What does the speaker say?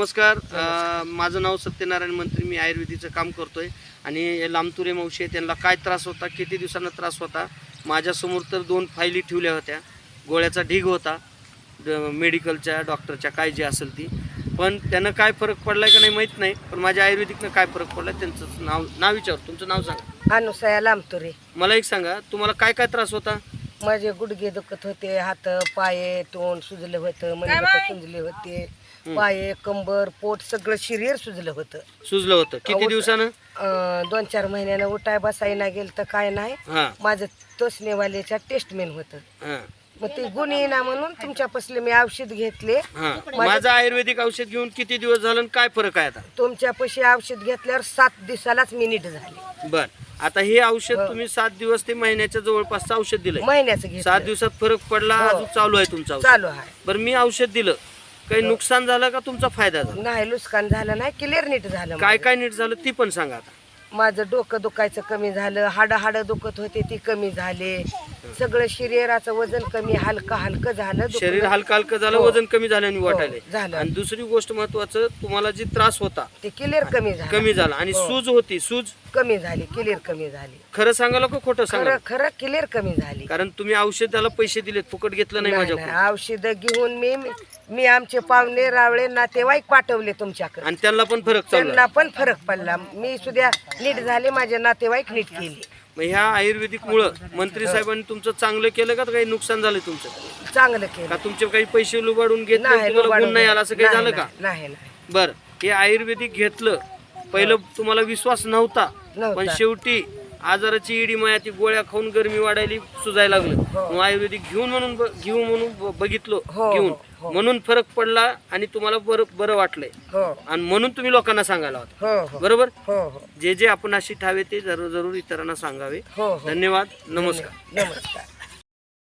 नमस्कार. माझं नाव सत्यनारायण मंत्री. मी आयुर्वेदिकचं काम करतोय आणि लांबतुरे मावशी त्यांना काय त्रास होता, किती दिवसांना त्रास होता, माझ्यासमोर तर 2 फायली ठेवल्या होत्या. गोळ्याचा ढीग होता मेडिकलच्या, डॉक्टरच्या, काय जे असेल ती. पण त्यांना काय फरक पडलाय का नाही माहीत नाही, पण माझ्या आयुर्वेदिकनं काय फरक पडला त्यांचं नाव विचार. तुमचं नाव सांगा. अनुसया लांबतुरे. मला एक सांगा, तुम्हाला काय काय त्रास होता? माझे गुडघे दुखत होते, हात पाय तोंड सुजलं होतं, मनगट सुजले होते, पाय कंबर पोट सगळं शरीर सुजलं होतं. किती दिवसानं? 2-4 महिन्यानं उठाय बसायला गेलं तर काय नाही. हां माझं तोसनेवाल्याच्या टेस्टमेन होतं. हां मग ते गुण येईना म्हणून तुमच्यापासले मी औषध घेतले. हां. माझं आयुर्वेदिक औषध घेऊन किती दिवस झालं आणि काय फरक आहे आता? तुमच्यापाशी औषध घेतल्यावर 7 दिवसालाच मी नीट झाले. बर, आता हे औषध तुम्ही 7 दिवस ते महिन्याच्या जवळपास औषध दिलंय. महिन्याचं 7 घेतलं, दिवसात फरक पडला, हो. अजून चालू आहे तुमचा औषध? चालू आहे. बरं, मी औषध दिलं, काही नुकसान झालं का तुमचा फायदा झाला? नाही नुकसान झालं नाही, क्लिअर नीट झालं. काय काय नीट झालं ती पण सांगा आता. माझं डोकं दुखायचं कमी झालं, हाड दुखत होते ती कमी झाले, सगळं शरीराचं वजन कमी हलकं झालं. शरीर हलकं झालं, हो. वजन कमी झालं आणि हो, वाटायला. झालं. आणि दुसरी गोष्ट महत्वाचं, तुम्हाला जी त्रास होता ते क्लिअर कमी झाला आणि हो. सूज होती, सूज कमी झाली, क्लिअर कमी झाली. खरं सांगायला का खोटं सांगा? खरं क्लिअर कमी झाली. कारण तुम्ही औषधाला पैसे दिलेत, फुकट घेतलं नाही माझ्याकडून. औषध घेऊन मी आमचे पाहुणे रावळे नातेवाईक पाठवले तुमच्याकडे आणि त्यांना पण फरक चालला. त्यांना पण फरक पडला. मी सुद्धा नीट झाले, माझे नातेवाईक नीट केले. मग ह्या आयुर्वेदिक मुळे मंत्री साहेबांनी तुमचं चांगलं केलं का काही नुकसान झालं तुमचं? चांगलं का केलं. तुमचे काही पैसे लुबाडून घेतले, नाही, तुम्हाला गुण लुबाडून नाही आला, असं काही नाही, झालं का? नाही. बर, हे आयुर्वेदिक घेतलं, पहिलं तुम्हाला विश्वास नव्हता, पण शेवटी आजाराची इडी माया, ती गोळ्या खाऊन गरमी वाढायली, सुजायला लागलं. हो. मग आयुर्वेदिक घेऊ म्हणून बघितलं, हो, घेऊन हो. म्हणून फरक पडला आणि तुम्हाला बरं वाटलंय. हो आणि म्हणून तुम्ही लोकांना सांगायला होता. हो बरोबर. हो जे जे आपण अशी ठावे ते जरूर इतरांना सांगावे. हो. धन्यवाद. नमस्कार. नमस्कार.